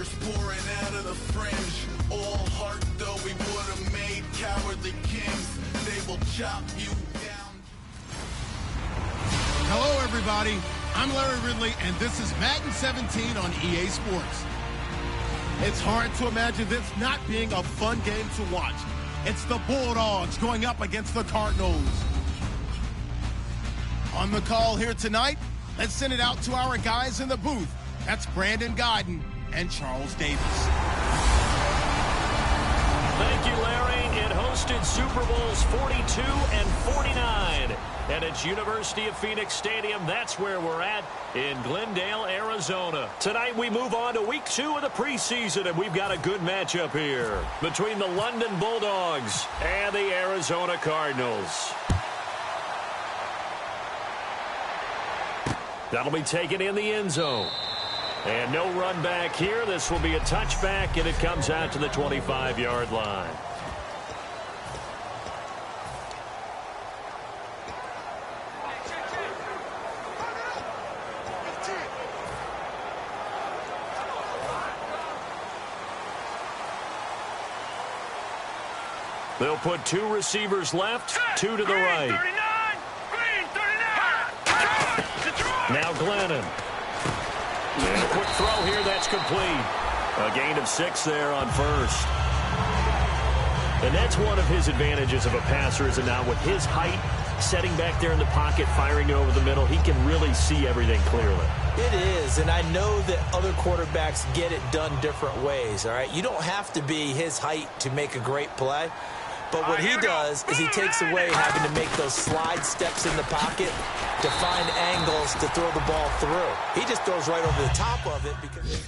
tears pouring out of the fringe. All heart though we would have made cowardly kings. They will chop you down. Hello everybody, I'm Larry Ridley and this is Madden 17 on EA Sports. It's hard to imagine this not being a fun game to watch. It's the Bulldogs going up against the Cardinals. On the call here tonight, let's send it out to our guys in the booth. That's Brandon Godden and Charles Davis. Thank you, Larry. It hosted Super Bowls 42 and 49. And it's University of Phoenix Stadium. That's where we're at in Glendale, Arizona. Tonight we move on to week 2 of the preseason, and we've got a good matchup here between the London Bulldogs and the Arizona Cardinals. That'll be taken in the end zone. And no run back here. This will be a touchback, and it comes out to the 25-yard line. They'll put 2 receivers left, 2 to the right. Now Glennon. And a quick throw here, that's complete. A gain of 6 there on first. And that's one of his advantages of a passer, is that now with his height, setting back there in the pocket, firing over the middle, he can really see everything clearly. It is, and I know that other quarterbacks get it done different ways, all right? You don't have to be his height to make a great play. But what he does is he takes away having to make those slide steps in the pocket to find angles to throw the ball through. He just throws right over the top of it because...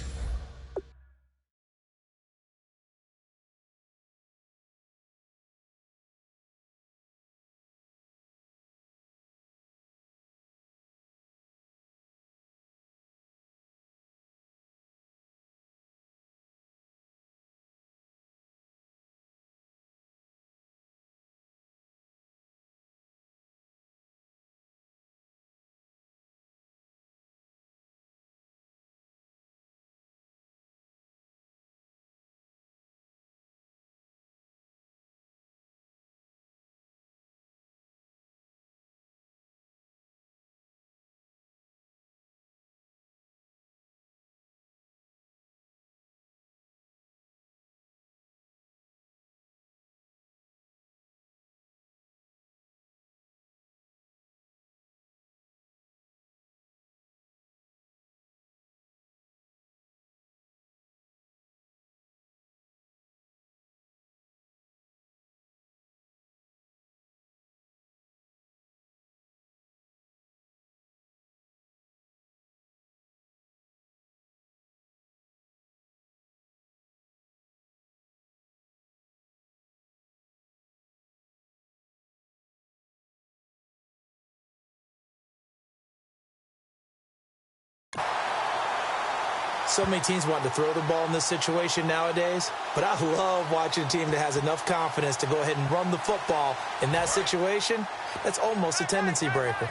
So many teams want to throw the ball in this situation nowadays, but I love watching a team that has enough confidence to go ahead and run the football in that situation. That's almost a tendency breaker.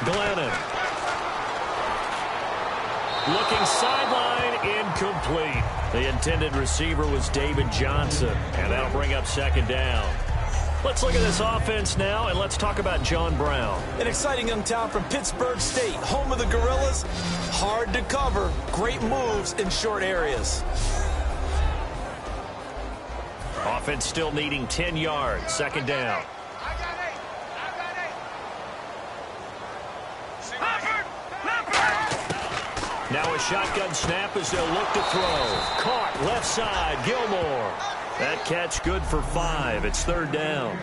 Glennon. Looking sideline, incomplete. The intended receiver was David Johnson, and that'll bring up second down. Let's look at this offense now, and let's talk about John Brown. An exciting young talent from Pittsburgh State, home of the Gorillas. Hard to cover, great moves in short areas. Offense still needing 10 yards, second down. Now a shotgun snap as they'll look to throw. Caught left side, Gilmore. That catch good for 5. It's third down.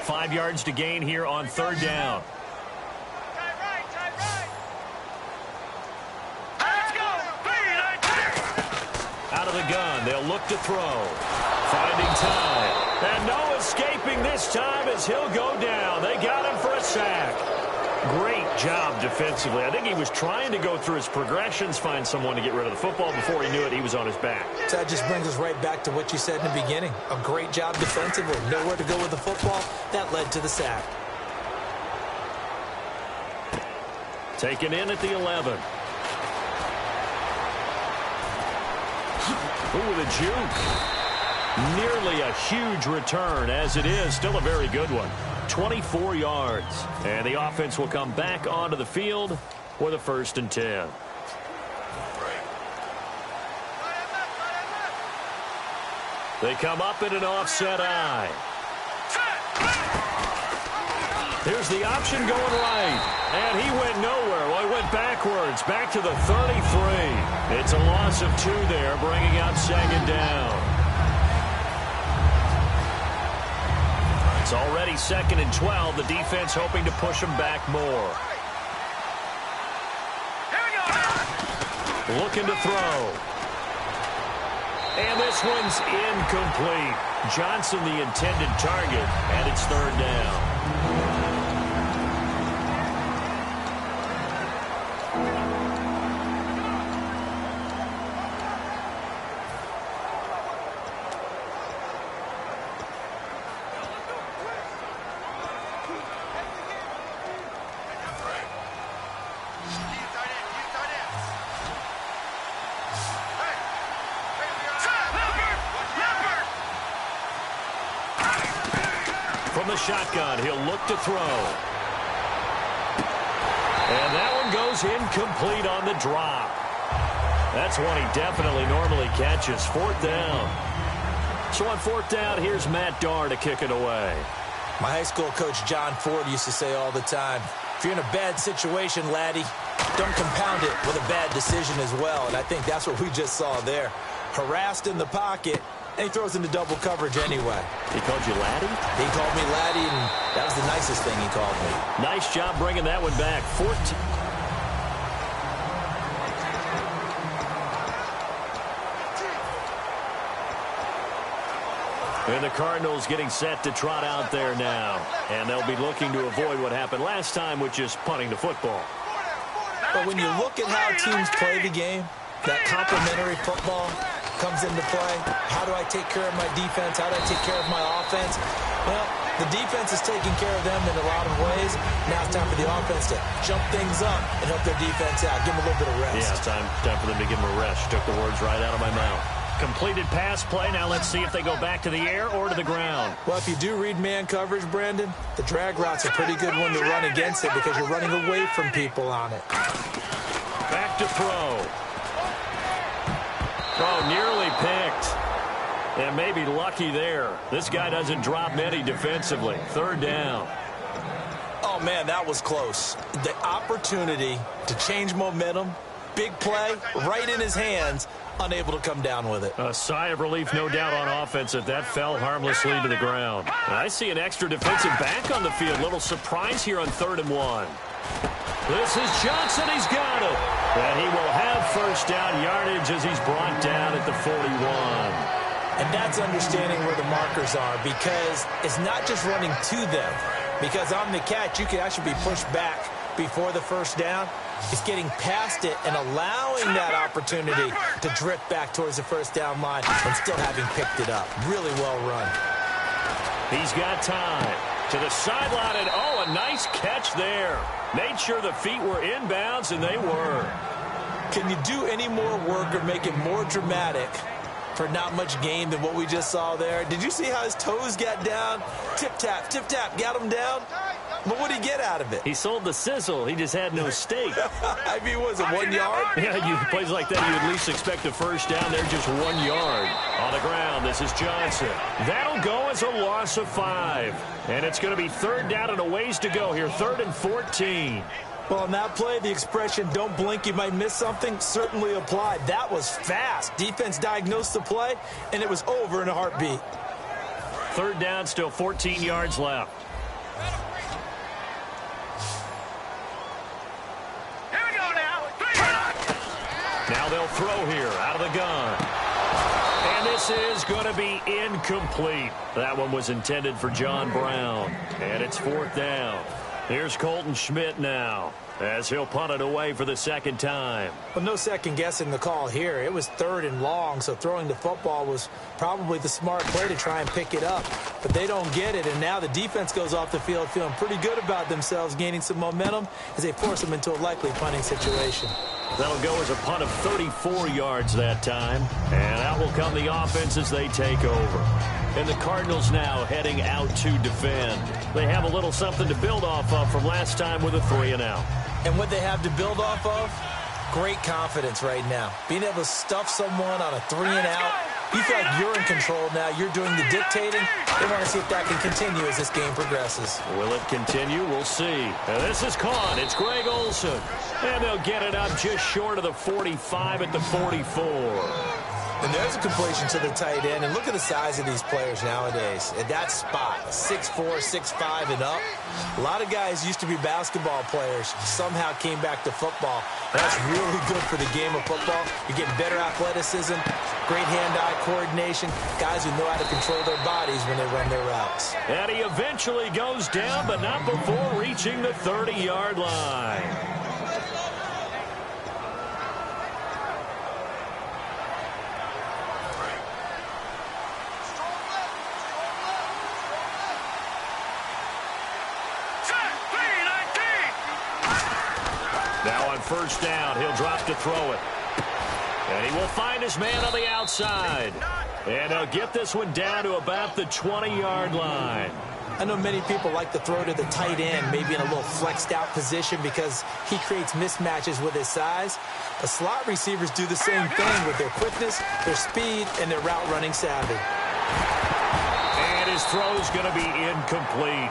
Five yards to gain here on third down. Out of the gun, they'll look to throw. Finding time. And no escaping this time as he'll go down. They got him for a sack. Great job defensively. I think he was trying to go through his progressions, find someone to get rid of the football. Before he knew it, he was on his back. So that just brings us right back to what you said in the beginning. A great job defensively. Nowhere to go with the football. That led to the sack. Taken in at the 11. Ooh, the juke. Nearly a huge return as it is. Still a very good one. 24 yards. And the offense will come back onto the field for the 1st and 10. They come up in an offset eye. Here's the option going right. And he went nowhere. Well, he went backwards. Back to the 33. It's a loss of 2 there, bringing up 2nd down. It's already 2nd and 12. The defense hoping to push them back more. Looking to throw. And this one's incomplete. Johnson the intended target, and it's 3rd down. From the shotgun, he'll look to throw. And that one goes incomplete on the drop. That's one he definitely normally catches. 4th down. So on 4th down, here's Matt Darr to kick it away. My high school coach, John Ford, used to say all the time, if you're in a bad situation, laddie, don't compound it with a bad decision as well. And I think that's what we just saw there. Harassed in the pocket, and he throws into double coverage anyway. He called you laddie? He called me laddie, and that was the nicest thing he called me. Nice job bringing that one back. 14. And the Cardinals getting set to trot out there now. And they'll be looking to avoid what happened last time, which is punting the football. But when you look at how teams play the game, that complementary football comes into play. How do I take care of my defense? How do I take care of my offense? Well, the defense is taking care of them in a lot of ways. Now it's time for the offense to jump things up and help their defense out. Give them a little bit of rest. Yeah, time for them to give them a rest. Took the words right out of my mouth. Completed pass play. Now let's see if they go back to the air or to the ground. Well, if you do read man coverage, Brandon, the drag route's a pretty good one to run against it because you're running away from people on it. Back to throw. Oh, nearly picked. And maybe lucky there. This guy doesn't drop many defensively. 3rd down. Oh, man, that was close. The opportunity to change momentum, big play, right in his hands, unable to come down with it. A sigh of relief, no doubt, on offense if that fell harmlessly to the ground. And I see an extra defensive back on the field. Little surprise here on 3rd and 1. This is Johnson. He's got it. And he will have 1st down yardage as he's brought down at the 41. And that's understanding where the markers are because it's not just running to them. Because on the catch, you can actually be pushed back before the 1st down. It's getting past it and allowing that opportunity to drift back towards the 1st down line and still having picked it up. Really well run. He's got time. To the sideline, and oh, a nice catch there. Made sure the feet were inbounds, and they were. Can you do any more work or make it more dramatic for not much gain than what we just saw there? Did you see how his toes got down? Tip-tap, got him down. But what did he get out of it? He sold the sizzle. He just had no steak. I mean, was it 1 yard? Yeah, plays like that, you at least expect a 1st down. They're just 1 yard. On the ground, this is Johnson. That'll go as a loss of 5. And it's going to be 3rd down and a ways to go here. 3rd and 14. Well, on that play, the expression, don't blink, you might miss something, certainly applied. That was fast. Defense diagnosed the play, and it was over in a heartbeat. 3rd down, still 14 yards left. Now they'll throw here out of the gun. And this is going to be incomplete. That one was intended for John Brown. And it's 4th down. Here's Colton Schmidt now, as he'll punt it away for the second time. Well, no second guessing the call here. It was 3rd and long, so throwing the football was probably the smart play to try and pick it up. But they don't get it, and now the defense goes off the field feeling pretty good about themselves, gaining some momentum as they force them into a likely punting situation. That'll go as a punt of 34 yards that time, and out will come the offense as they take over. And the Cardinals now heading out to defend. They have a little something to build off of from last time with a 3-and-out. And what they have to build off of? Great confidence right now. Being able to stuff someone on a 3-and-out. You feel like you're in control now. You're doing the dictating. They want to see if that can continue as this game progresses. Will it continue? We'll see. And this is caught. It's Greg Olsen. And they'll get it up just short of the 45 at the 44. And there's a completion to the tight end. And look at the size of these players nowadays. At that spot, 6'4", 6'5", and up. A lot of guys used to be basketball players. Somehow came back to football. That's really good for the game of football. You're getting better athleticism, great hand-eye coordination, guys who know how to control their bodies when they run their routes. And he eventually goes down, but not before reaching the 30-yard line. Now on first down, he'll drop to throw it. And he will find his man on the outside. And he'll get this one down to about the 20-yard line. I know many people like to throw to the tight end, maybe in a little flexed out position because he creates mismatches with his size. But slot receivers do the same thing with their quickness, their speed, and their route running savvy. And his throw is going to be incomplete.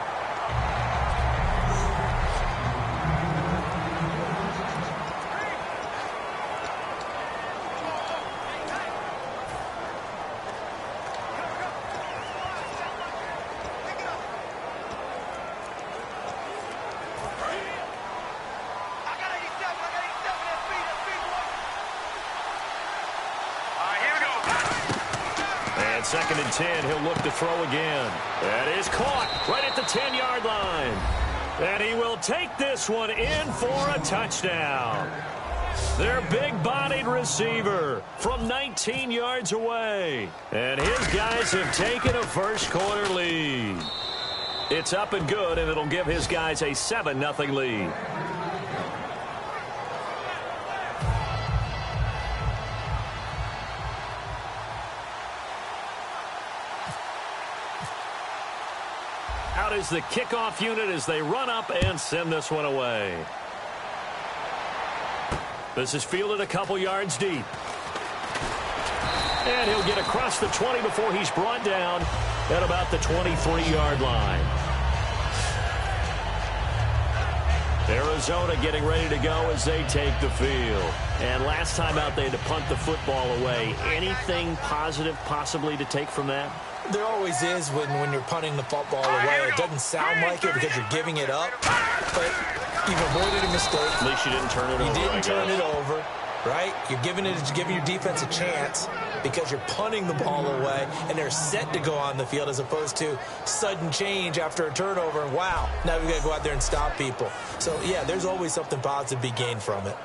Second and 10, he'll look to throw again. That is caught right at the 10-yard line. And he will take this one in for a touchdown. Their big-bodied receiver from 19 yards away. And his guys have taken a first-quarter lead. It's up and good, and it'll give his guys a 7-0 lead. Out is the kickoff unit as they run up and send this one away. This is fielded a couple yards deep. And he'll get across the 20 before he's brought down at about the 23-yard line. Arizona getting ready to go as they take the field. And last time out, they had to punt the football away. Anything positive possibly to take from that? There always is when you're punting the football away. It doesn't sound like it because you're giving it up, but you've avoided a mistake. At least you didn't turn it over. You didn't turn it over, right? You're giving your defense a chance because you're punting the ball away, and they're set to go on the field as opposed to sudden change after a turnover. And wow, now we've got to go out there and stop people. So, yeah, there's always something positive to be gained from it.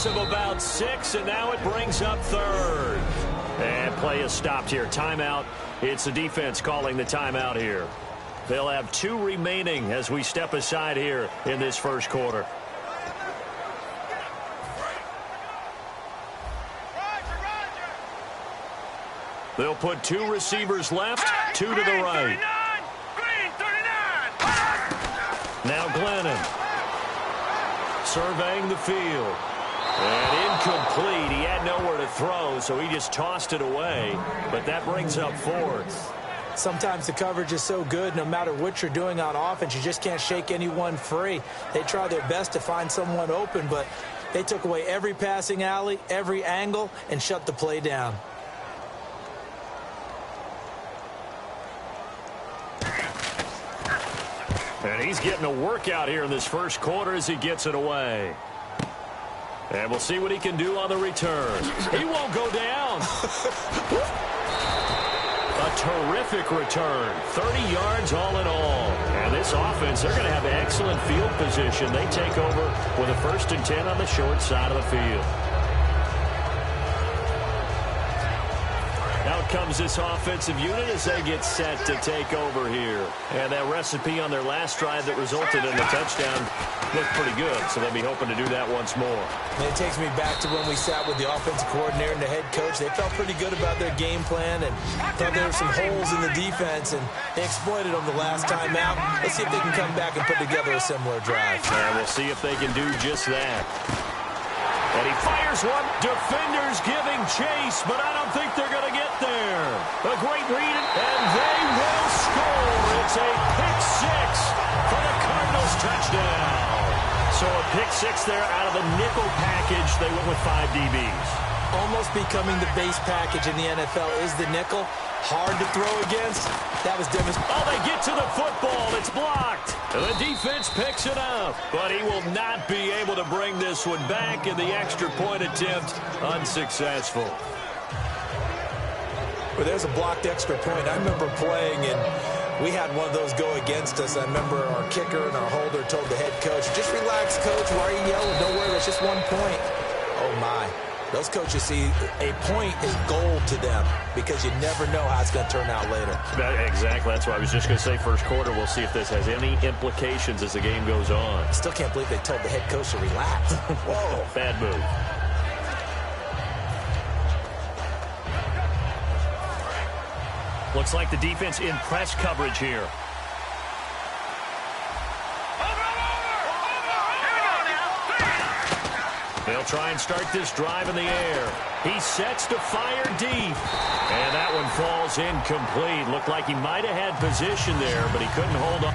Of about 6, and now it brings up third. And play is stopped here. Timeout. It's the defense calling the timeout here. They'll have 2 remaining as we step aside here in this first quarter. They'll put 2 receivers left, 2 to the right. Now Glennon surveying the field. And incomplete. He had nowhere to throw, so he just tossed it away. But that brings up fourth. Sometimes the coverage is so good, no matter what you're doing on offense, you just can't shake anyone free. They try their best to find someone open, but they took away every passing alley, every angle, and shut the play down. And he's getting a workout here in this first quarter as he gets it away. And we'll see what he can do on the return. He won't go down. A terrific return. 30 yards all in all. And this offense, they're going to have excellent field position. They take over with a 1st and 10 on the short side of the field. Out comes this offensive unit as they get set to take over here. And that recipe on their last drive that resulted in a touchdown looked pretty good, so they'll be hoping to do that once more. And it takes me back to when we sat with the offensive coordinator and the head coach. They felt pretty good about their game plan and thought there were some holes in the defense, and they exploited them the last time out. Let's see if they can come back and put together a similar drive. And we'll see if they can do just that. And he fires one. Defenders giving chase, but I don't think they're going to get there. A great read, and they will score. It's a pick six for the Cardinals touchdown. So a pick six there out of the nickel package. They went with 5 DBs. Almost becoming the base package in the NFL is the nickel. Hard to throw against. That was devastating. Oh, they get to the football. It's blocked. The defense picks it up, but he will not be able to bring this one back, and the extra point attempt unsuccessful. Well, there's a blocked extra point. I remember playing, and we had one of those go against us. I remember our kicker and our holder told the head coach, just relax, coach. Why are you yelling? Don't worry, it's just 1 point. Oh, my. Those coaches see a point is gold to them because you never know how it's going to turn out later. Exactly. That's why I was just going to say first quarter. We'll see if this has any implications as the game goes on. I still can't believe they told the head coach to relax. Whoa. Bad move. Looks like the defense in press coverage here. They'll try and start this drive in the air. He sets to fire deep. And that one falls incomplete. Looked like he might have had position there, but he couldn't hold on.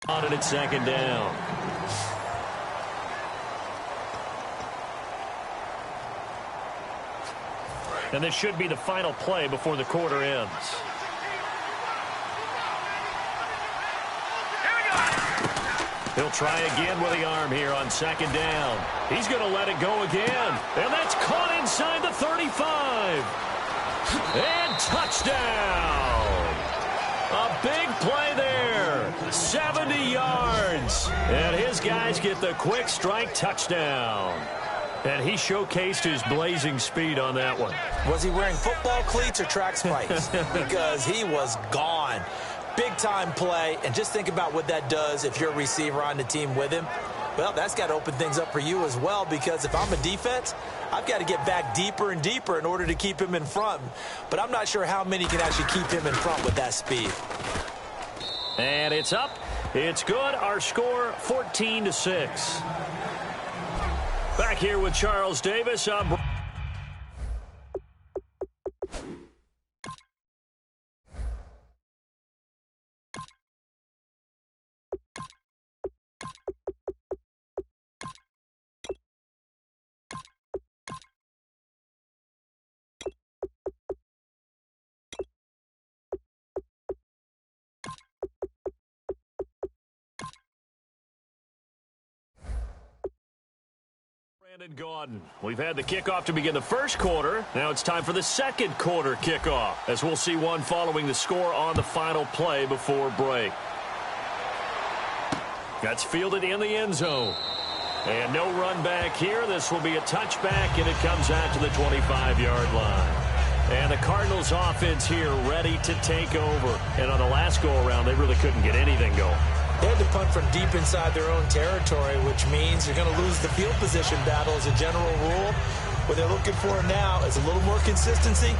On it at second down. And this should be the final play before the quarter ends. He'll try again with the arm here on second down. He's going to let it go again. And that's caught inside the 35. And touchdown. A big play there. 70 yards. And his guys get the quick strike touchdown. And he showcased his blazing speed on that one. Was he wearing football cleats or track spikes? Because he was gone. Big-time play, and just think about what that does if you're a receiver on the team with him. Well, that's got to open things up for you as well, because if I'm a defense, I've got to get back deeper and deeper in order to keep him in front. But I'm not sure how many can actually keep him in front with that speed. And it's up. It's good. Our score, 14-6. Back here with Charles Davis. Gordon. We've had the kickoff to begin the first quarter. Now it's time for the second quarter kickoff, as we'll see one following the score on the final play before break. That's fielded in the end zone. And no run back here. This will be a touchback, and it comes out to the 25-yard line. And the Cardinals offense here ready to take over. And on the last go-around, they really couldn't get anything going. They had to punt from deep inside their own territory, which means you're going to lose the field position battle as a general rule. What they're looking for now is a little more consistency,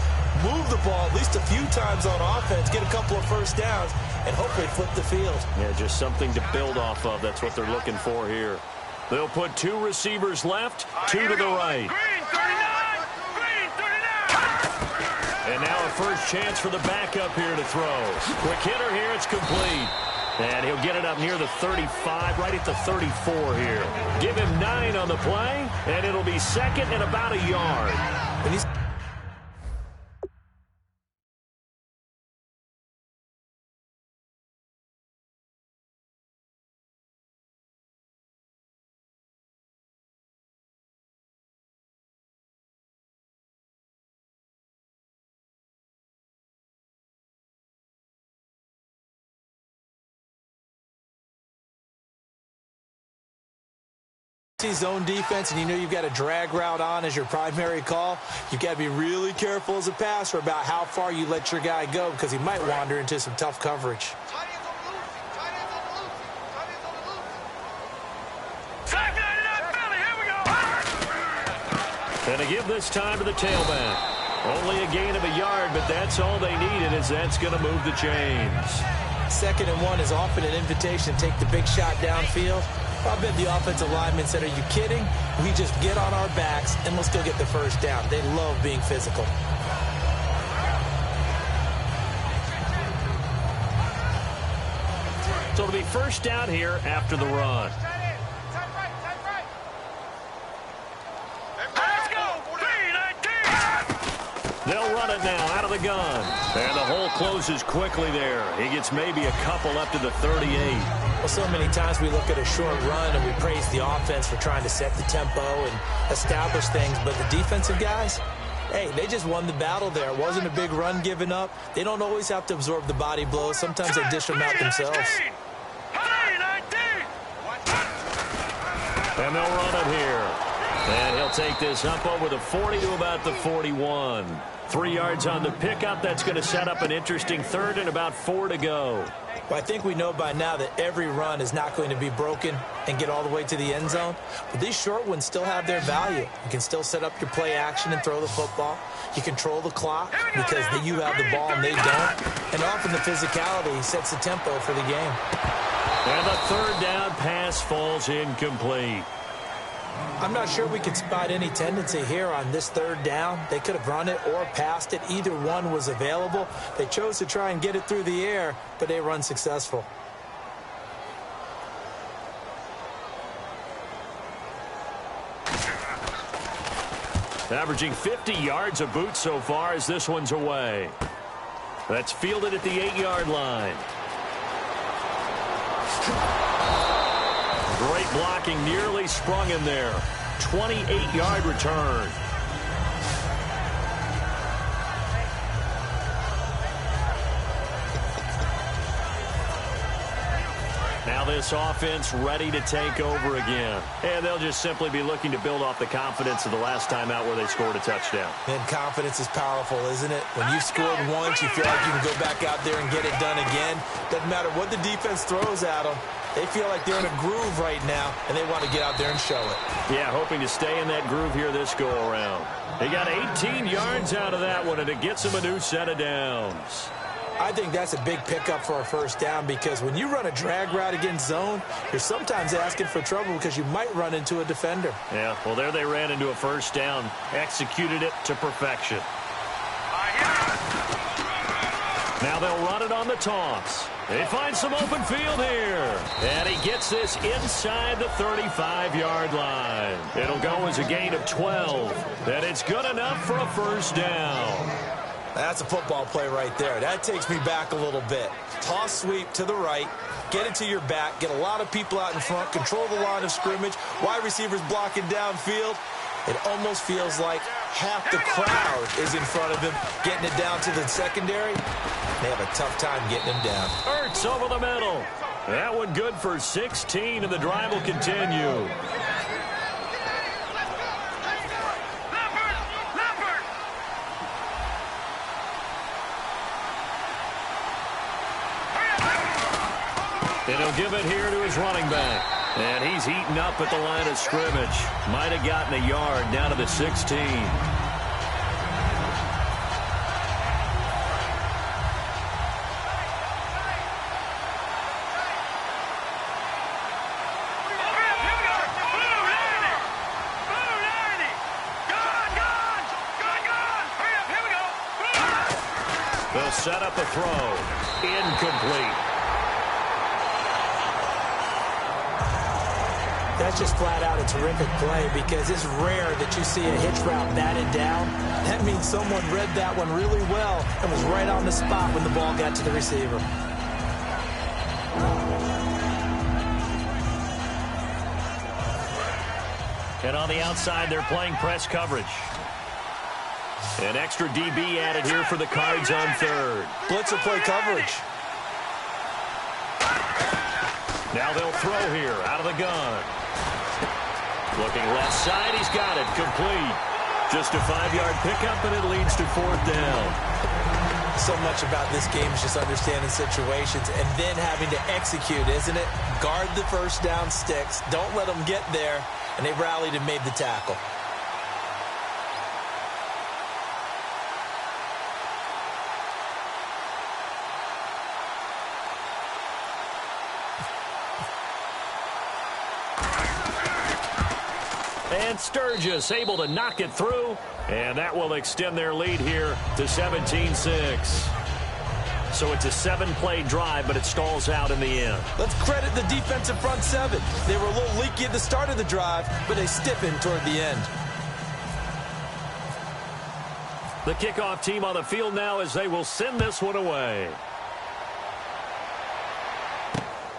move the ball at least a few times on offense, get a couple of first downs, and hopefully flip the field. Yeah, just something to build off of. That's what they're looking for here. They'll put two receivers left, two to the right. Green 39! Green 39! And now a first chance for the backup here to throw. Quick hitter here, it's complete. And he'll get it up near the 35, right at the 34 here. Give him 9 on the play, and it'll be second and about a yard. And he's zone defense, and you know you've got a drag route on as your primary call. You've got to be really careful as a passer about how far you let your guy go, because he might wander into some tough coverage. And to give this time to the tailback. Only a gain of a yard, but that's all they needed, as that's going to move the chains. 2nd and 1 is often an invitation to take the big shot downfield. I bet the offensive lineman said, are you kidding? We just get on our backs and we'll still get the first down. They love being physical. So it'll be first down here after the run. They'll run it now out of the gun. And the hole closes quickly there. He gets maybe a couple up to the 38. Well, so many times we look at a short run and we praise the offense for trying to set the tempo and establish things. But the defensive guys, hey, they just won the battle there. It wasn't a big run given up. They don't always have to absorb the body blows. Sometimes they dish them out themselves. And they'll run it here. And he'll take this up over the 40 to about the 41. 3 yards on the pickup. That's going to set up an interesting third and about 4 to go. Well, I think we know by now that every run is not going to be broken and get all the way to the end zone. But these short ones still have their value. You can still set up your play action and throw the football. You control the clock because you have the ball and they don't. And often the physicality sets the tempo for the game. And the third down pass falls incomplete. I'm not sure we could spot any tendency here on this third down. They could have run it or passed it. Either one was available. They chose to try and get it through the air, but they were unsuccessful. Averaging 50 yards a boot so far as this one's away. That's fielded at the 8-yard line. Great blocking, nearly sprung him there. 28-yard return. Now this offense ready to take over again. And they'll just simply be looking to build off the confidence of the last time out where they scored a touchdown. And confidence is powerful, isn't it? When you've scored once, you feel like you can go back out there and get it done again. Doesn't matter what the defense throws at them. They feel like they're in a groove right now, and they want to get out there and show it. Yeah, hoping to stay in that groove here this go-around. They got 18 yards out of that one, and it gets them a new set of downs. I think that's a big pickup for a first down because when you run a drag route against zone, you're sometimes asking for trouble because you might run into a defender. Yeah, well, there they ran into a first down, executed it to perfection. Now they'll run it on the toss. They find some open field here. And he gets this inside the 35-yard line. It'll go as a gain of 12. And it's good enough for a first down. That's a football play right there. That takes me back a little bit. Toss sweep to the right. Get it to your back. Get a lot of people out in front. Control the line of scrimmage. Wide receivers blocking downfield. It almost feels like half the crowd is in front of him, getting it down to the secondary. They have a tough time getting him down. Ertz over the middle. That one good for 16, and the drive will continue. And he'll give it here to his running back. And he's eaten up at the line of scrimmage. Might have gotten a yard down to the 16. They'll set up a throw. Incomplete. That's just flat out a terrific play because it's rare that you see a hitch route batted down. That means someone read that one really well and was right on the spot when the ball got to the receiver. And on the outside, they're playing press coverage. An extra DB added here for the Cards on third. Blitzer play coverage. Now they'll throw here out of the gun. Looking left side, he's got it, complete. Just a 5-yard pickup, and it leads to fourth down. So much about this game is just understanding situations and then having to execute, isn't it? Guard the first down sticks. Don't let them get there, and they rallied and made the tackle. And Sturgis able to knock it through, and that will extend their lead here to 17-6. So it's a 7-play drive, but it stalls out in the end. Let's credit the defensive front seven. They were a little leaky at the start of the drive, but they stiffened toward the end. The kickoff team on the field now as they will send this one away.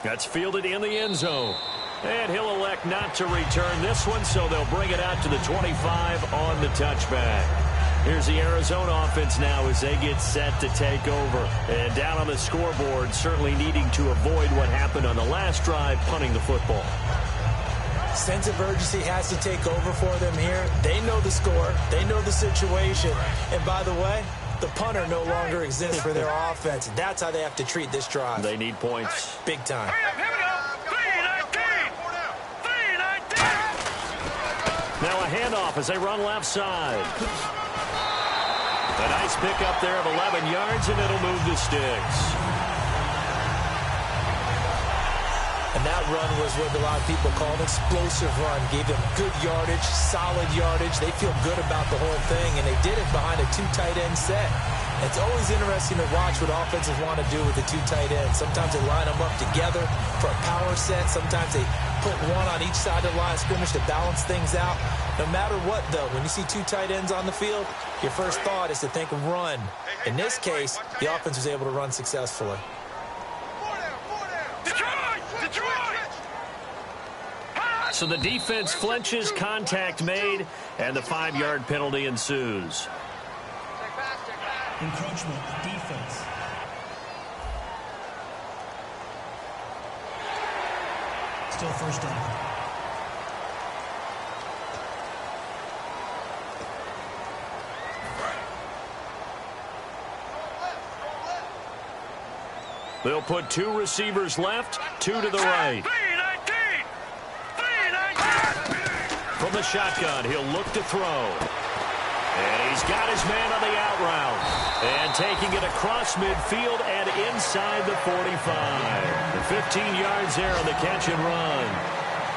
That's fielded in the end zone. And he'll elect not to return this one, so they'll bring it out to the 25 on the touchback. Here's the Arizona offense now as they get set to take over. And down on the scoreboard, certainly needing to avoid what happened on the last drive, punting the football. Sense of urgency has to take over for them here. They know the score. They know the situation. And by the way, the punter no longer exists for their offense. That's how they have to treat this drive. They need points. Big time. Now a handoff as they run left side. A nice pickup there of 11 yards, and it'll move the sticks. And that run was what a lot of people call an explosive run. Gave them good yardage, solid yardage. They feel good about the whole thing, and they did it behind a 2 tight end set. It's always interesting to watch what offenses want to do with the 2 tight ends. Sometimes they line them up together for a power set. Sometimes they put one on each side of the line of scrimmage to balance things out. No matter what, though, when you see two tight ends on the field, your first thought is to think of run. In this case, the offense was able to run successfully. So the defense flinches, contact made, and the 5-yard penalty ensues. Encroachment, defense. Still first down. They'll put 2 receivers left, 2 to the right. From the shotgun, he'll look to throw. And he's got his man on the out route. And taking it across midfield and inside the 45. 15 yards there on the catch and run.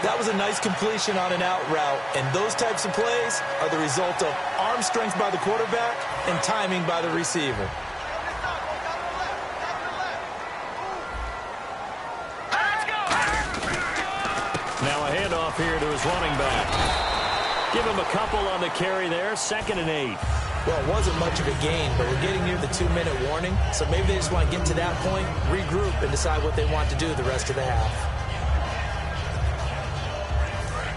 That was a nice completion on an out route. And those types of plays are the result of arm strength by the quarterback and timing by the receiver. Now a handoff here to his running back. Give him a couple on the carry there, 2nd and 8. Well, it wasn't much of a gain, but we're getting near the 2-minute warning. So maybe they just want to get to that point, regroup, and decide what they want to do the rest of the half.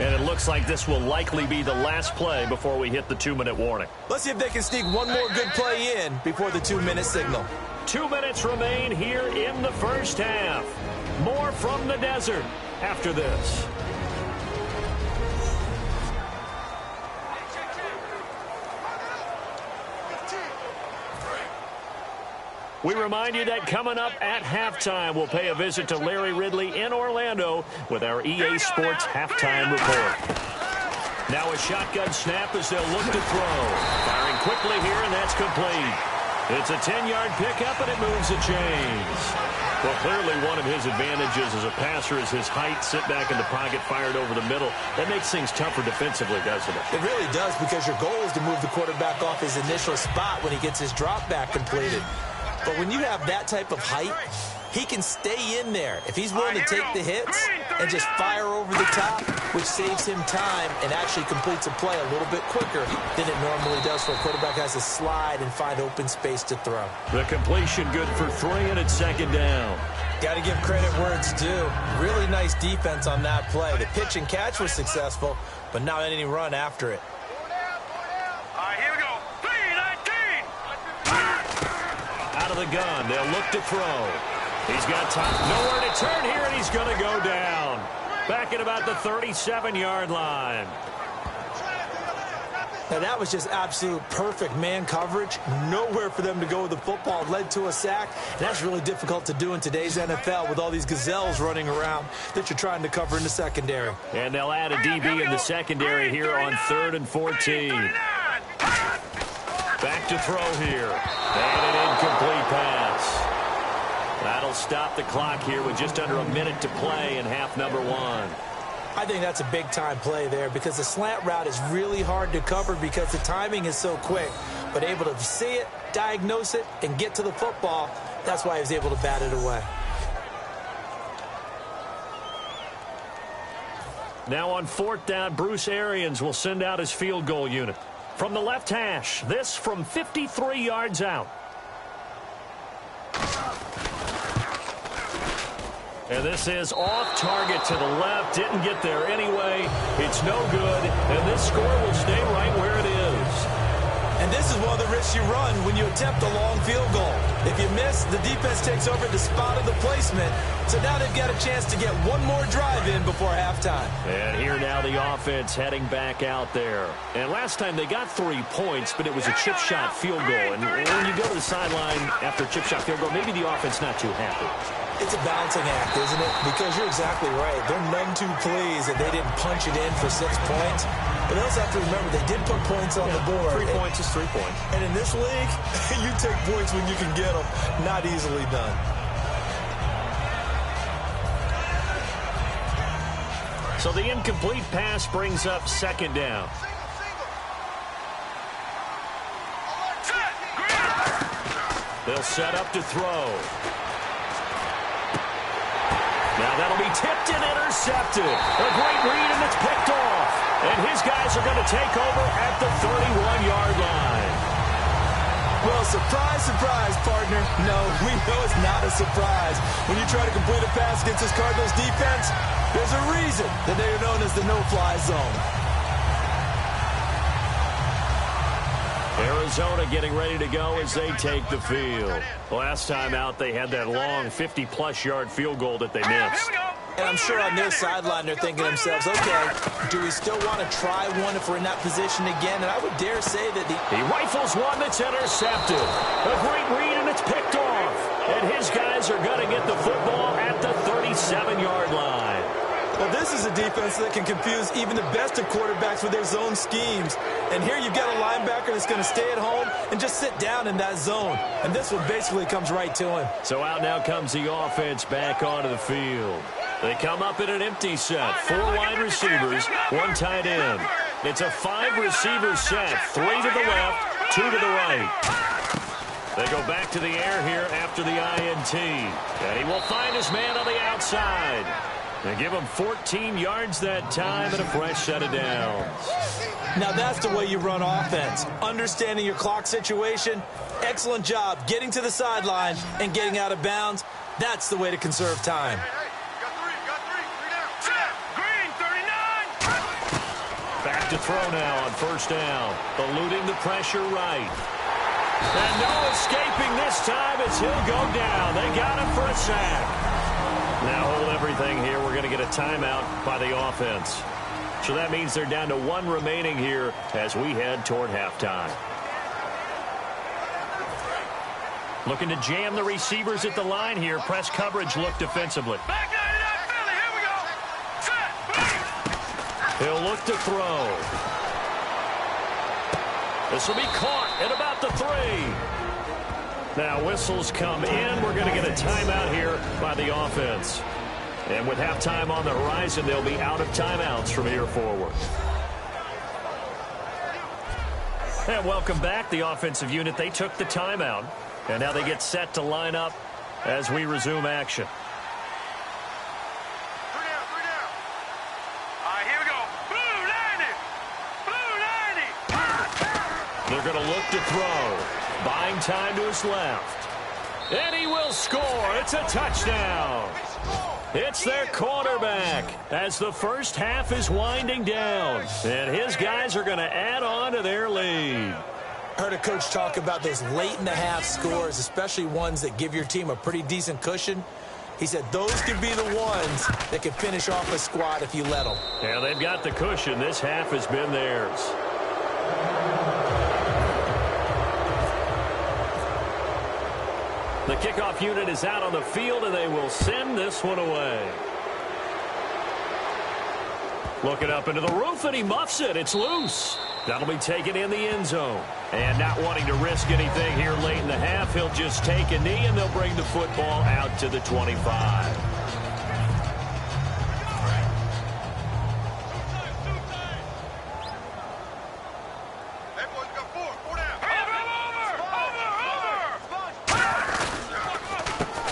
And it looks like this will likely be the last play before we hit the 2-minute warning. Let's see if they can sneak one more good play in before the 2-minute signal. 2 minutes remain here in the first half. More from the desert after this. We remind you that coming up at halftime, we'll pay a visit to Larry Ridley in Orlando with our EA Sports Halftime Report. Now a shotgun snap as they'll look to throw. Firing quickly here, and that's complete. It's a 10-yard pickup, and it moves the chains. Well, clearly one of his advantages as a passer is his height. Sit back in the pocket, fired over the middle. That makes things tougher defensively, doesn't it? It really does, because your goal is to move the quarterback off his initial spot when he gets his drop back completed. But when you have that type of height, he can stay in there if he's willing to take the hits and just fire over the top, which saves him time and actually completes a play a little bit quicker than it normally does for a quarterback has to slide and find open space to throw. The completion good for 3, and it's 2nd down. Got to give credit where it's due. Really nice defense on that play. The pitch and catch was successful, but not any run after it. Out of the gun, they'll look to throw. He's got time, nowhere to turn here, and he's going to go down. Back at about the 37-yard line. Now that was just absolute perfect man coverage. Nowhere for them to go with the football. Led to a sack. And that's really difficult to do in today's NFL with all these gazelles running around that you're trying to cover in the secondary. And they'll add a DB in the secondary here on 3rd and 14. Back to throw here. And an incomplete pass. That'll stop the clock here with just under a minute to play in half number 1. I think that's a big-time play there because the slant route is really hard to cover because the timing is so quick. But able to see it, diagnose it, and get to the football, that's why he was able to bat it away. Now on 4th down, Bruce Arians will send out his field goal unit. From the left hash, this from 53 yards out. And this is off target to the left. Didn't get there anyway. It's no good. And this score will stay right where it is. And this is one of the risks you run when you attempt a long field goal. If you miss, the defense takes over the spot of the placement. So now they've got a chance to get one more drive in before halftime. And here now the offense heading back out there. And last time they got 3 points, but it was a chip shot field goal. And when you go to the sideline after a chip shot field goal, maybe the offense not too happy. It's a balancing act, isn't it? Because you're exactly right. They're none too pleased that they didn't punch it in for 6 points. But they also have to remember they did put points on the board. 3 points is 3 points. And in this league, you take points when you can get them. Not easily done. So the incomplete pass brings up 2nd down. They'll set up to throw. Now that'll be tipped and intercepted. A great read, and it's picked off. And his guys are going to take over at the 31-yard line. Well, surprise, surprise, partner. No, we know it's not a surprise. When you try to complete a pass against this Cardinals defense, there's a reason that they are known as the no-fly zone. Arizona getting ready to go as they take the field. Last time out, they had that long 50-plus yard field goal that they missed. And I'm sure on their sideline they're thinking to themselves, okay, do we still want to try one if we're in that position again? And I would dare say that he rifles one that's intercepted. A great read, and it's picked off. And his guys are going to get the football at the 37-yard line. Well, this is a defense that can confuse even the best of quarterbacks with their zone schemes. And here you've got a linebacker that's going to stay at home and just sit down in that zone. And this one basically comes right to him. So out now comes the offense back onto the field. They come up in an empty set. 4 wide receivers, 1 tight end. It's a 5-receiver set. 3 to the left, 2 to the right. They go back to the air here after the INT. And he will find his man on the outside. They give him 14 yards that time and a fresh set of downs. Now that's the way you run offense. Understanding your clock situation. Excellent job getting to the sideline and getting out of bounds. That's the way to conserve time. Back to throw now on first down. Eluding the pressure right. And no escaping this time as he'll go down. They got him for a sack. Now hold everything here. We're going to get a timeout by the offense. So that means they're down to 1 remaining here as we head toward halftime. Looking to jam the receivers at the line here. Press coverage look defensively. He'll look to throw. This will be caught at about the 3. Now whistles come in. We're going to get a timeout here by the offense. And with halftime on the horizon, they'll be out of timeouts from here forward. And welcome back, the offensive unit. They took the timeout. And now they get set to line up as we resume action. They're going to look to throw. Buying time to his left. And he will score. It's a touchdown. It's their quarterback as the first half is winding down. And his guys are going to add on to their lead. I heard a coach talk about those late-in-the-half scores, especially ones that give your team a pretty decent cushion. He said those could be the ones that can finish off a squad if you let them. Yeah, they've got the cushion. This half has been theirs. The kickoff unit is out on the field, and they will send this one away. Looking up into the roof, and he muffs it. It's loose. That'll be taken in the end zone. And not wanting to risk anything here late in the half, he'll just take a knee, and they'll bring the football out to the 25.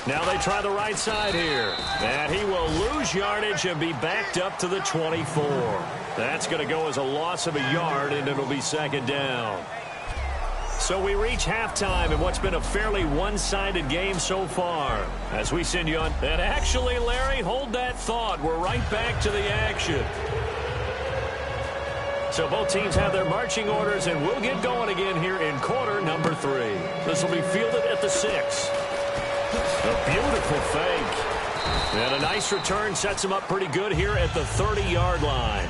Now they try the right side here. And he will lose yardage and be backed up to the 24. That's going to go as a loss of a yard, and it'll be second down. So we reach halftime in what's been a fairly one-sided game so far. As we send you on. And actually, Larry, hold that thought. We're right back to the action. So both teams have their marching orders, and we'll get going again here in quarter number 3. This will be fielded at the 6. A beautiful fake. And a nice return sets him up pretty good here at the 30-yard line.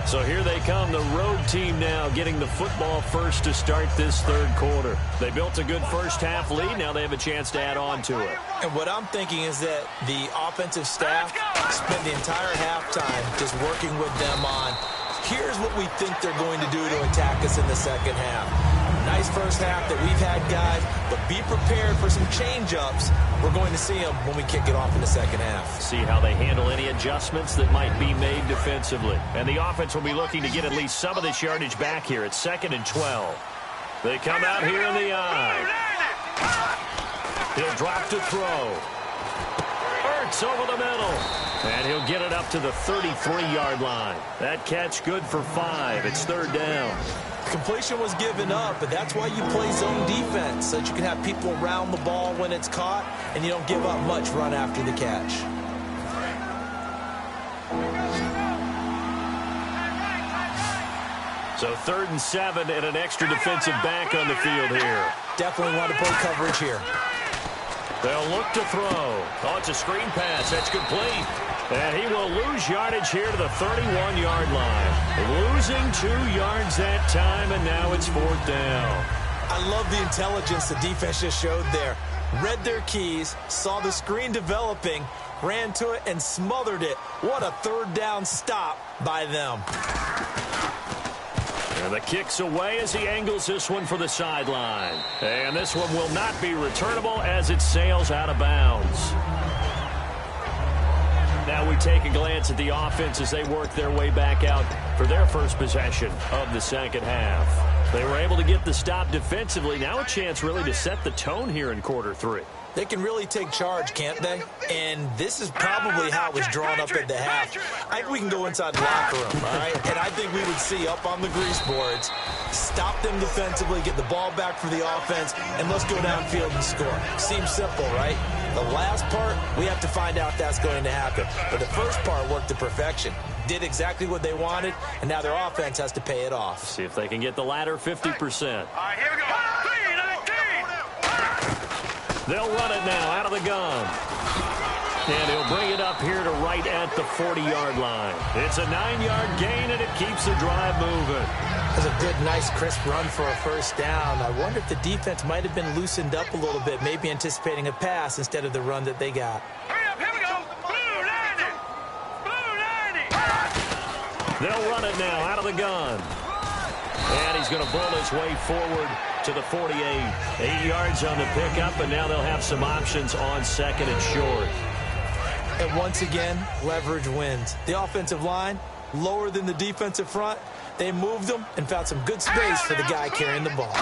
So here they come, the road team now getting the football first to start this third quarter. They built a good first half lead. Now they have a chance to add on to it. And what I'm thinking is that the offensive staff spent the entire halftime just working with them on, here's what we think they're going to do to attack us in the second half. Nice first half that we've had, guys, but be prepared for some change-ups. We're going to see them when we kick it off in the second half. See how they handle any adjustments that might be made defensively. And the offense will be looking to get at least some of this yardage back here at 2nd and 12. They come out here in the eye. He'll drop to throw. Ertz over the middle. And he'll get it up to the 33-yard line. That catch good for 5. It's third down. Completion was given up, but that's why you play zone defense, so that you can have people around the ball when it's caught, and you don't give up much run after the catch. So 3rd and 7 and an extra defensive back on the field here. Definitely want to play coverage here. They'll look to throw. Oh, it's a screen pass. That's complete. And he will lose yardage here to the 31-yard line. Losing 2 yards that time, and now it's 4th down. I love the intelligence the defense just showed there. Read their keys, saw the screen developing, ran to it, and smothered it. What a 3rd down stop by them. And the kick's away as he angles this one for the sideline. And this one will not be returnable as it sails out of bounds. Now we take a glance at the offense as they work their way back out for their first possession of the second half. They were able to get the stop defensively. Now a chance really to set the tone here in quarter 3. They can really take charge, can't they? And this is probably how it was drawn up at the half. I think we can go inside the locker room, all right? And I think we would see up on the grease boards, stop them defensively, get the ball back for the offense, and let's go downfield and score. Seems simple, right? The last part, we have to find out if that's going to happen. But the first part worked to perfection. Did exactly what they wanted, and now their offense has to pay it off. See if they can get the latter 50%. All right, here we go. 3-19. They'll run it now out of the gun. And he'll bring it up here to right at the 40-yard line. It's a 9-yard gain, and it keeps the drive moving. That's a good, nice, crisp run for a first down. I wonder if the defense might have been loosened up a little bit, maybe anticipating a pass instead of the run that they got. Hurry up, here we go. Blue 90. Blue 90. They'll run it now out of the gun. And he's going to bull his way forward to the 48. 8 yards on the pickup, and now they'll have some options on second and short. And once again, leverage wins. The offensive line, lower than the defensive front. They moved them and found some good space for the guy carrying the ball.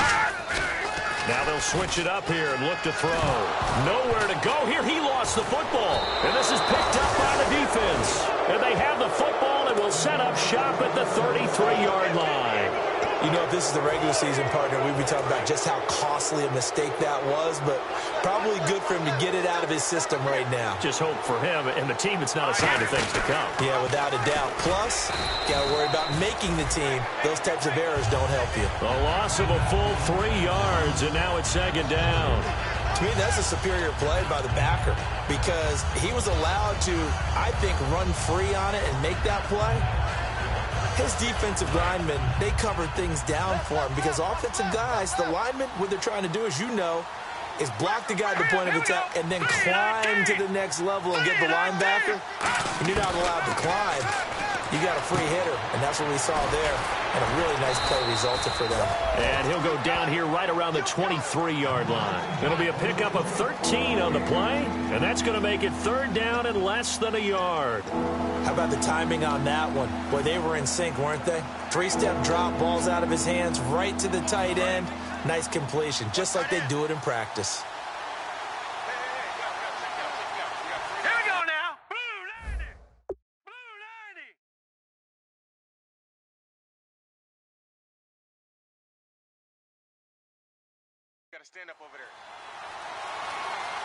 Now they'll switch it up here and look to throw. Nowhere to go here. He lost the football. And this is picked up by the defense. And they have the football and will set up shop at the 33-yard line. You know, if this is the regular season, partner, we'd be talking about just how costly a mistake that was, but probably good for him to get it out of his system right now. Just hope for him and the team it's not a sign of things to come. Yeah, without a doubt. Plus, got to worry about making the team. Those types of errors don't help you. A loss of a full 3 yards, and now it's second down. To me, that's a superior play by the backer because he was allowed to, I think, run free on it and make that play. His defensive linemen, they covered things down for him because offensive guys, the linemen, what they're trying to do, as you know, is block the guy at the point of attack and then climb to the next level and get the linebacker. And you're not allowed to climb. You got a free hitter, and that's what we saw there. And a really nice play resulted for them. And he'll go down here right around the 23-yard line. It'll be a pickup of 13 on the play, and that's going to make it third down and less than a yard. How about the timing on that one? Boy, they were in sync, weren't they? 3-step drop, balls out of his hands, right to the tight end. Nice completion, just like they do it in practice. Here we go now. Blue 90. Blue 90. Got to stand up over there.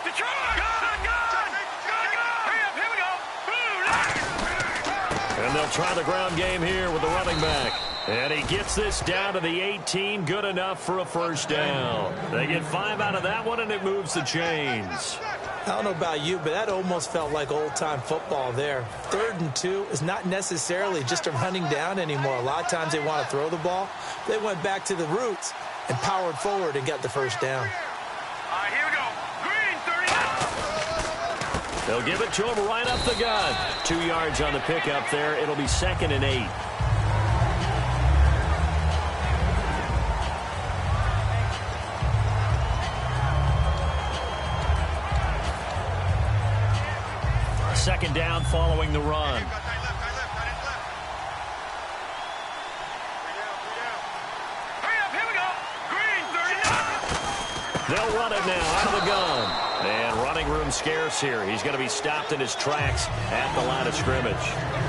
Detroit. Gun. Hurry up, here we go. Blue 90. And they'll try the ground game here with the running back. And he gets this down to the 18, good enough for a first down. They get 5 out of that one, and it moves the chains. I don't know about you, but that almost felt like old-time football there. 3rd and 2 is not necessarily just a running down anymore. A lot of times they want to throw the ball. They went back to the roots and powered forward and got the first down. All right, here we go. Green 30. They'll give it to him right up the gun. 2 yards on the pickup there. It'll be 2nd and 8. Second down following the run. Hurry up, here we go. Green 39. They'll run it now out of the gun. And running room scarce here. He's going to be stopped in his tracks at the line of scrimmage.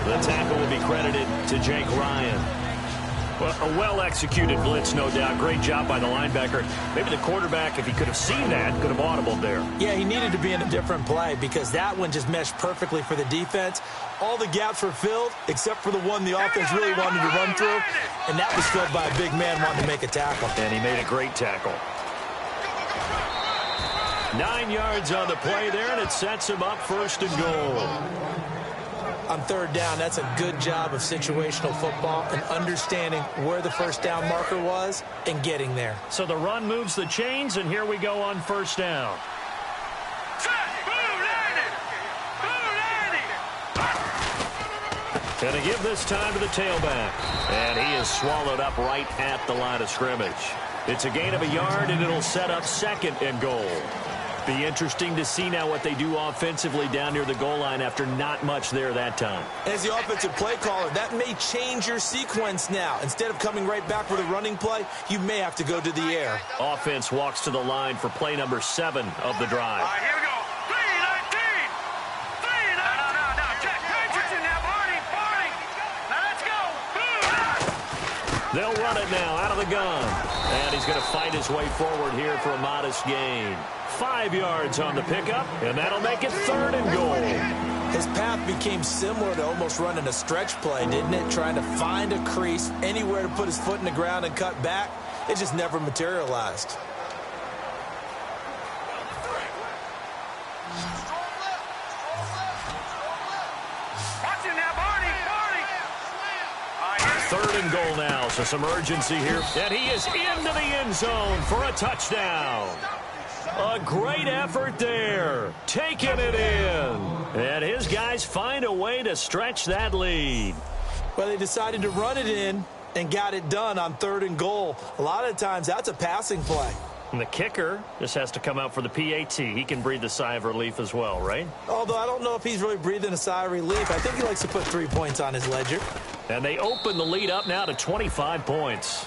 The tackle will be credited to Jake Ryan. Well, a well-executed blitz, no doubt. Great job by the linebacker. Maybe the quarterback, if he could have seen that, could have audibled there. Yeah, he needed to be in a different play because that one just meshed perfectly for the defense. All the gaps were filled except for the one the offense really wanted to run through, and that was filled by a big man wanting to make a tackle. And he made a great tackle. 9 yards on the play there, and it sets him up 1st and goal. On 3rd down, that's a good job of situational football and understanding where the 1st down marker was and getting there. So the run moves the chains, and here we go on 1st down. Going to give this time to the tailback. And he is swallowed up right at the line of scrimmage. It's a gain of a yard, and it'll set up 2nd and goal. Be interesting to see now what they do offensively down near the goal line after not much there that time. As the offensive play caller, that may change your sequence now. Instead of coming right back with a running play, you may have to go to the air. Offense walks to the line for play number 7 of the drive. All right, here we go. 319. 319. No. Check. What's in there, Barney? Barney. Now let's go. They'll run it now out of the gun. And he's going to fight his way forward here for a modest gain. 5 yards on the pickup, and that'll make it 3rd and goal. His path became similar to almost running a stretch play, didn't it? Trying to find a crease, anywhere to put his foot in the ground and cut back. It just never materialized. Watch in there, Barney. Barney. 3rd and goal now, so some urgency here. And he is into the end zone for a touchdown. A great effort there, taking it in. And his guys find a way to stretch that lead. Well, they decided to run it in and got it done on 3rd and goal. A lot of times, that's a passing play. And the kicker just has to come out for the PAT. He can breathe a sigh of relief as well, right? Although I don't know if he's really breathing a sigh of relief. I think he likes to put 3 points on his ledger. And they open the lead up now to 25 points.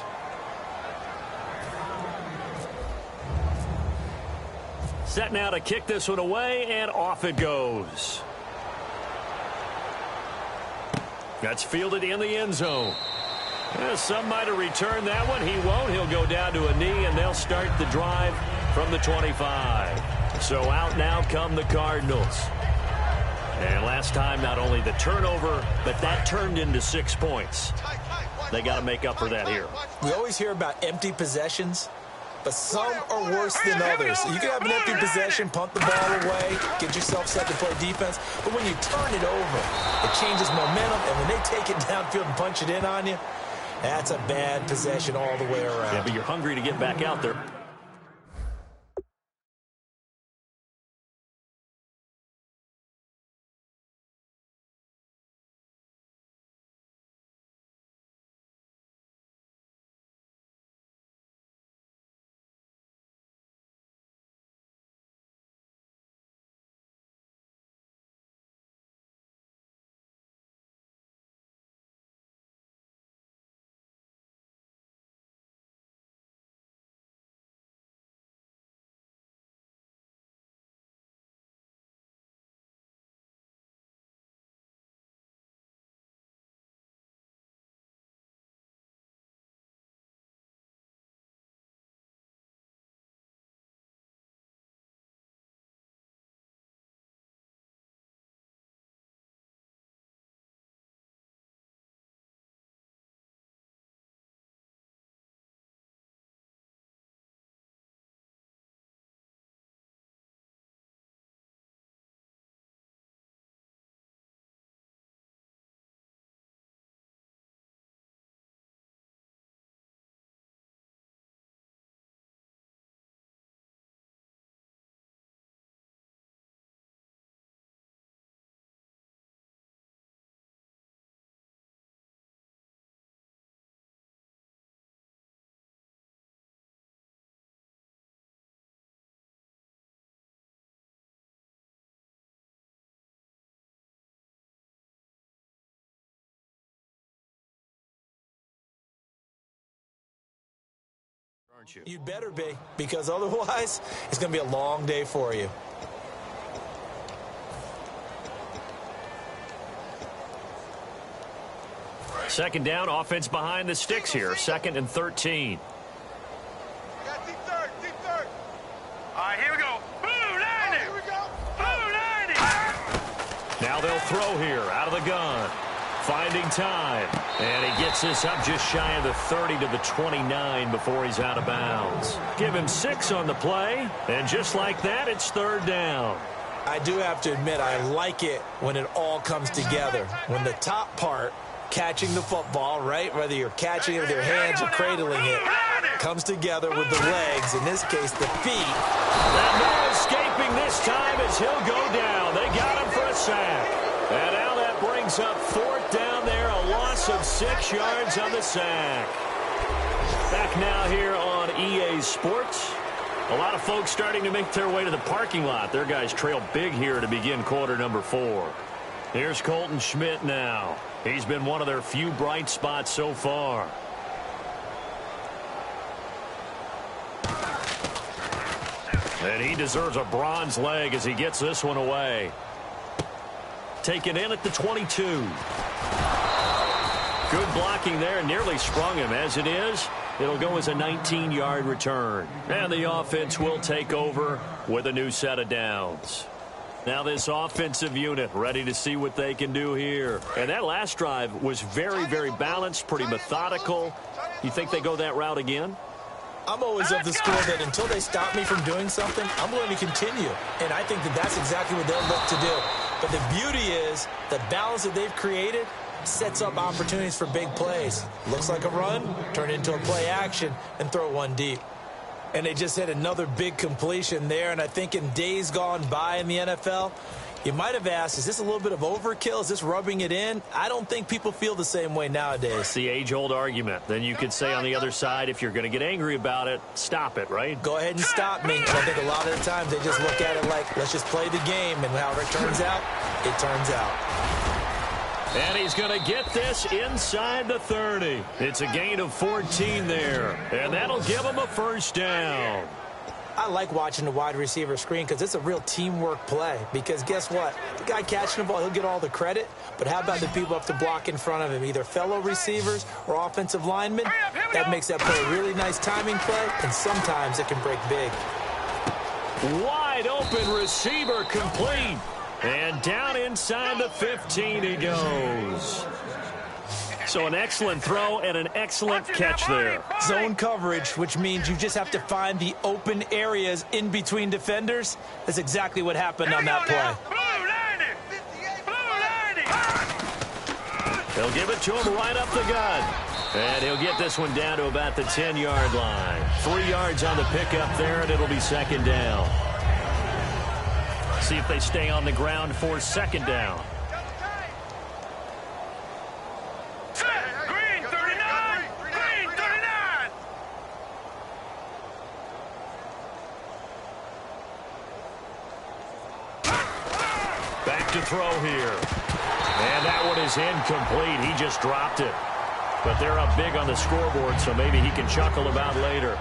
Set now to kick this one away, and off it goes. That's fielded in the end zone. Some might have returned that one. He won't. He'll go down to a knee, and they'll start the drive from the 25. So out now come the Cardinals. And last time, not only the turnover, but that turned into 6 points. They got to make up for that here. We always hear about empty possessions, but some are worse than others. You can have an empty possession, punt the ball away, get yourself set to play defense, but when you turn it over, it changes momentum, and when they take it downfield and punch it in on you, that's a bad possession all the way around. Yeah, but you're hungry to get back out there. aren't you? You'd better be, because otherwise it's going to be a long day for you. Second down, offense behind the sticks here. 2nd and 13. Got deep third, deep third. All right, here we go. Blue 90. Here we go. Blue 90. Now they'll throw here out of the gun. Finding time. And he gets this up just shy of the 30 to the 29 before he's out of bounds. Give him 6 on the play. And just like that, it's 3rd down. I do have to admit, I like it when it all comes together. When the top part, catching the football, right, whether you're catching it with your hands or cradling it, comes together with the legs, in this case the feet. And no escaping this time as he'll go down. They got him for a sack. And now that brings up 4th down there, a loss of 6 yards on the sack. Back now here on EA Sports. A lot of folks starting to make their way to the parking lot. Their guys trail big here to begin quarter number 4. Here's Colton Schmidt now. He's been one of their few bright spots so far. And he deserves a bronze leg as he gets this one away. Taken in at the 22. Good blocking there, nearly sprung him. As it is, it'll go as a 19-yard return. And the offense will take over with a new set of downs. Now this offensive unit ready to see what they can do here. And that last drive was very, very balanced, pretty methodical. You think they go that route again? I'm always of the school that until they stop me from doing something, I'm going to continue. And I think that that's exactly what they'll look to do. But the beauty is the balance that they've created sets up opportunities for big plays. Looks like a run, turn into a play action, and throw one deep. And they just had another big completion there. And I think in days gone by in the NFL, you might have asked, is this a little bit of overkill? Is this rubbing it in? I don't think people feel the same way nowadays. It's the age-old argument. Then you could say on the other side, if you're going to get angry about it, stop it, right? Go ahead and stop me. And I think a lot of the times they just look at it like, let's just play the game. And however it turns out, it turns out. And he's going to get this inside the 30. It's a gain of 14 there. And that'll give him a 1st down. I like watching the wide receiver screen because it's a real teamwork play. Because guess what? The guy catching the ball, he'll get all the credit. But how about the people up to block in front of him, either fellow receivers or offensive linemen? That makes that play a really nice timing play, and sometimes it can break big. Wide open receiver complete. And down inside the 15 he goes. So an excellent throw and an excellent catch there. Zone coverage, which means you just have to find the open areas in between defenders. That's exactly what happened on that play. They'll give it to him right up the gut. And he'll get this one down to about the 10-yard line. 3 yards on the pickup there, and it'll be 2nd down. See if they stay on the ground for 2nd down. Green 39. Green 39. Back to throw here. And that one is incomplete. He just dropped it. But they're up big on the scoreboard, so maybe he can chuckle about later.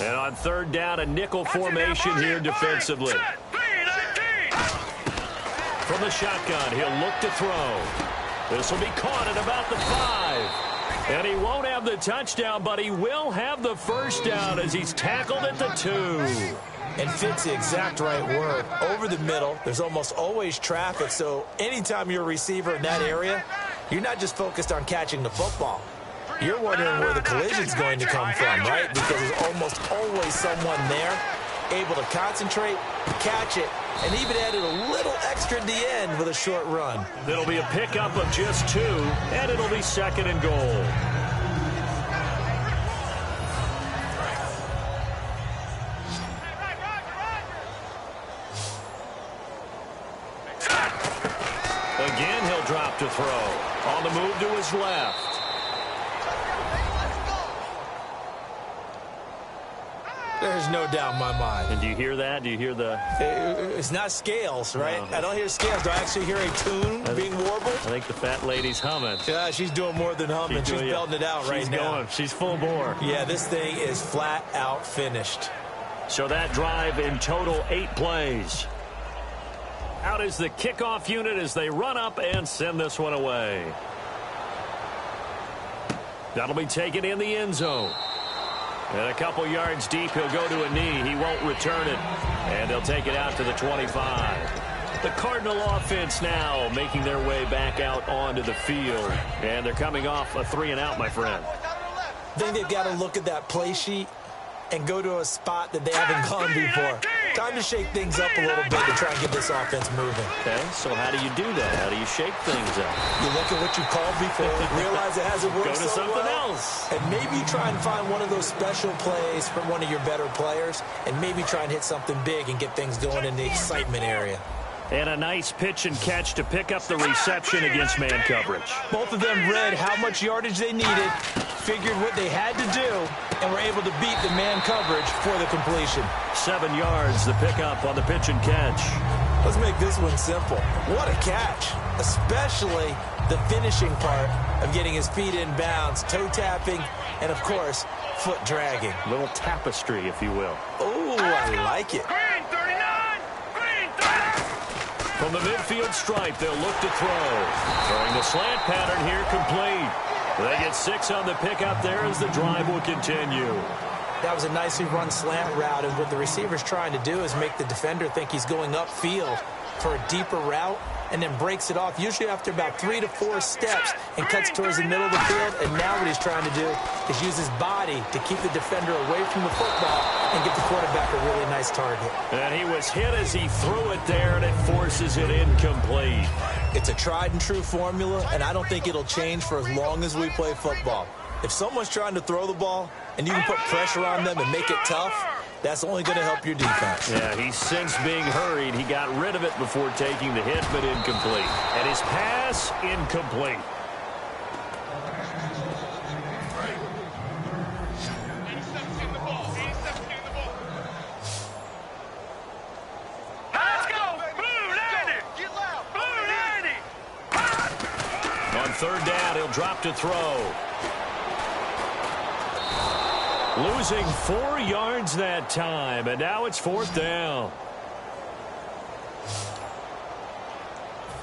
And on third down, a nickel formation here defensively. From the shotgun, he'll look to throw. This will be caught at about the 5. And he won't have the touchdown, but he will have the first down as he's tackled at the 2. And fits the exact right word. Over the middle, there's almost always traffic, so anytime you're a receiver in that area, you're not just focused on catching the football. You're wondering where the collision's going to come from, right? Because there's almost always someone there able to concentrate, catch it, and even added a little extra at the end with a short run. It'll be a pickup of just 2, and it'll be 2nd and goal. Again, he'll drop to throw. On the move to his left. There's no doubt in my mind. And do you hear that? Do you hear the... It's not scales, right? No. I don't hear scales. Do I actually hear a tune being warbled? I think the fat lady's humming. Yeah, she's doing more than humming. She's belting it out right now. She's going. She's full bore. Yeah, this thing is flat out finished. So that drive in total 8 plays. Out is the kickoff unit as they run up and send this one away. That'll be taken in the end zone. And a couple yards deep, he'll go to a knee. He won't return it. And they'll take it out to the 25. The Cardinal offense now making their way back out onto the field. And they're coming off a 3-and-out, my friend. I think they've got to look at that play sheet and go to a spot that they haven't gone before. Time to shake things up a little bit to try and get this offense moving. Okay, so how do you do that? How do you shake things up? You look at what you called before, realize it hasn't worked Go to so something well, else. and maybe try and find one of those special plays from one of your better players, and maybe try and hit something big and get things going in the excitement area. And a nice pitch and catch to pick up the reception against man coverage. Both of them read how much yardage they needed, figured what they had to do, and were able to beat the man coverage for the completion. 7 yards, the pickup on the pitch and catch. Let's make this one simple. What a catch, especially the finishing part of getting his feet in bounds, toe tapping, and, of course, foot dragging. Little tapestry, if you will. Oh, I like it. Green 39! Green 39! From the midfield stripe, they'll look to throw. Throwing the slant pattern here complete. They get 6 on the pickup there as the drive will continue. That was a nicely run slant route, and what the receiver's trying to do is make the defender think he's going upfield for a deeper route, and then breaks it off, usually after about 3 to 4 steps, and cuts towards the middle of the field. And now what he's trying to do is use his body to keep the defender away from the football and get the quarterback a really nice target. And he was hit as he threw it there, and it forces it incomplete. It's a tried and true formula, and I don't think it'll change for as long as we play football. If someone's trying to throw the ball and you can put pressure on them and make it tough, that's only going to help your defense. Yeah, he's since being hurried. He got rid of it before taking the hit, but incomplete. And his pass, incomplete. Let's go! Blue 90! Get loud. Blue 90! On third down, he'll drop to throw. Losing 4 yards that time, and now it's 4th down.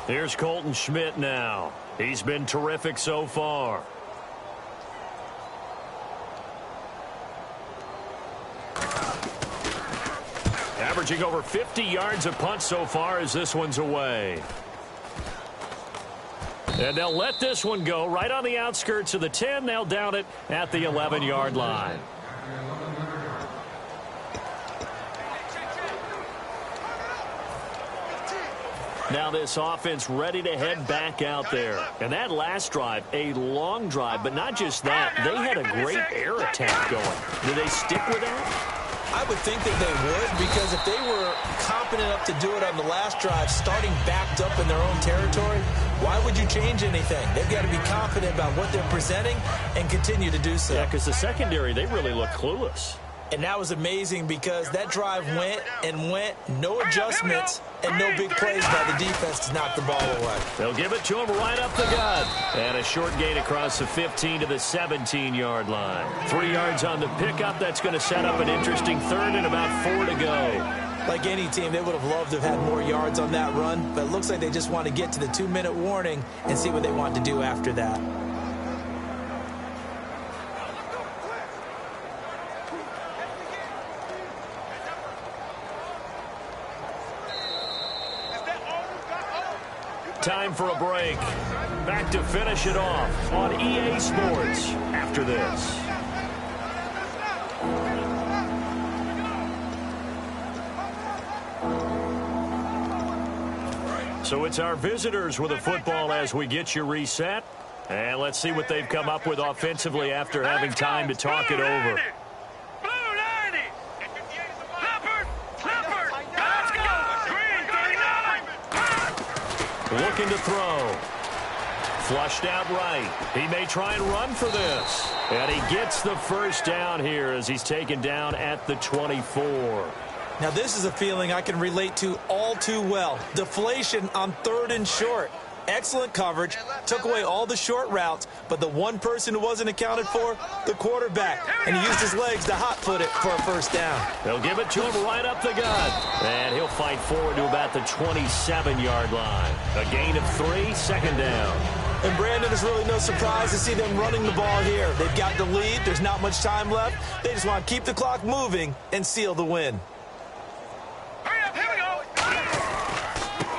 Here's Colton Schmidt now. He's been terrific so far. Averaging over 50 yards a punt so far as this one's away. And they'll let this one go right on the outskirts of the 10. They'll down it at the 11-yard line. Now this offense ready to head back out there. And that last drive, a long drive, but not just that. They had a great air attack going. Do they stick with that? I would think that they would, because if they were competent enough to do it on the last drive, starting backed up in their own territory, why would you change anything? They've got to be confident about what they're presenting and continue to do so. Yeah, because the secondary, they really look clueless. And that was amazing because that drive went and went, no adjustments, and no big plays by the defense to knock the ball away. They'll give it to him right up the gut. And a short gain across the 15 to the 17-yard line. 3 yards on the pickup. That's going to set up an interesting third and about 4 to go. Like any team, they would have loved to have had more yards on that run, but it looks like they just want to get to the 2-minute warning and see what they want to do after that. Time for a break. Back to finish it off on EA Sports after this. So it's our visitors with a football as we get you reset. And let's see what they've come up with offensively after having time to talk it over. Looking to throw. Flushed out right. He may try and run for this. And he gets the first down here as he's taken down at the 24. Now, this is a feeling I can relate to all too well. Deflation on 3rd and short. Excellent coverage. Took away all the short routes. But the one person who wasn't accounted for, the quarterback. And he used his legs to hot-foot it for a first down. They'll give it to him right up the gut. And he'll fight forward to about the 27-yard line. A gain of 3, second down. And Brandon, it's really no surprise to see them running the ball here. They've got the lead. There's not much time left. They just want to keep the clock moving and seal the win.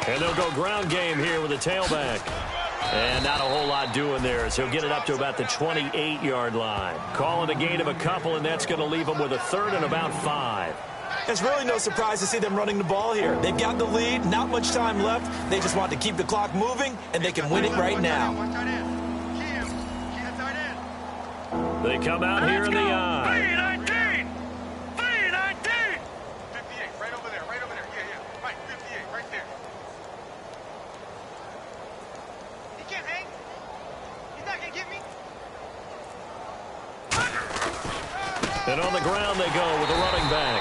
And they'll go ground game here with a tailback. And not a whole lot doing there as he'll get it up to about the 28-yard line. Calling a gain of a couple, and that's going to leave them with a third and about 5. It's really no surprise to see them running the ball here. They've got the lead, not much time left. They just want to keep the clock moving, and they can win it right now. They come out here in the eye. And on the ground they go with the running back.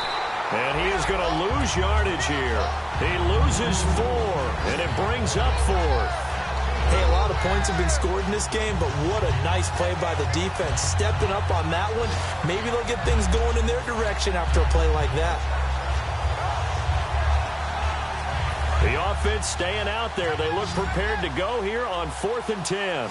And he is going to lose yardage here. He loses 4, and it brings up 4th. Hey, a lot of points have been scored in this game, but what a nice play by the defense. Stepping up on that one. Maybe they'll get things going in their direction after a play like that. The offense staying out there. They look prepared to go here on 4th and 10.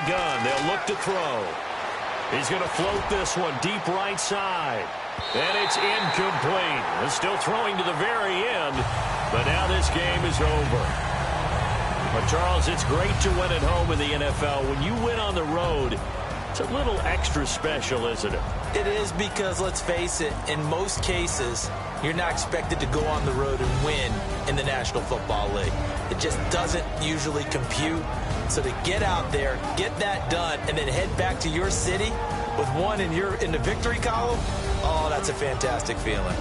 Gun. They'll look to throw. He's going to float this one deep right side. And it's incomplete. He's still throwing to the very end. But now this game is over. But, Charles, it's great to win at home in the NFL. When you win on the road, it's a little extra special, isn't it? It is because, let's face it, in most cases, you're not expected to go on the road and win in the National Football League. It just doesn't usually compute. So to get out there, get that done, and then head back to your city with one in the victory column, oh, that's a fantastic feeling.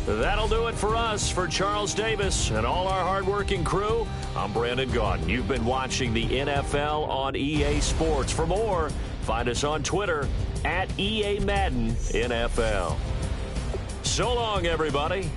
That'll do it for us. For Charles Davis and all our hardworking crew, I'm Brandon Gaudin. You've been watching the NFL on EA Sports. For more, find us on Twitter @EA Madden NFL. So long, everybody.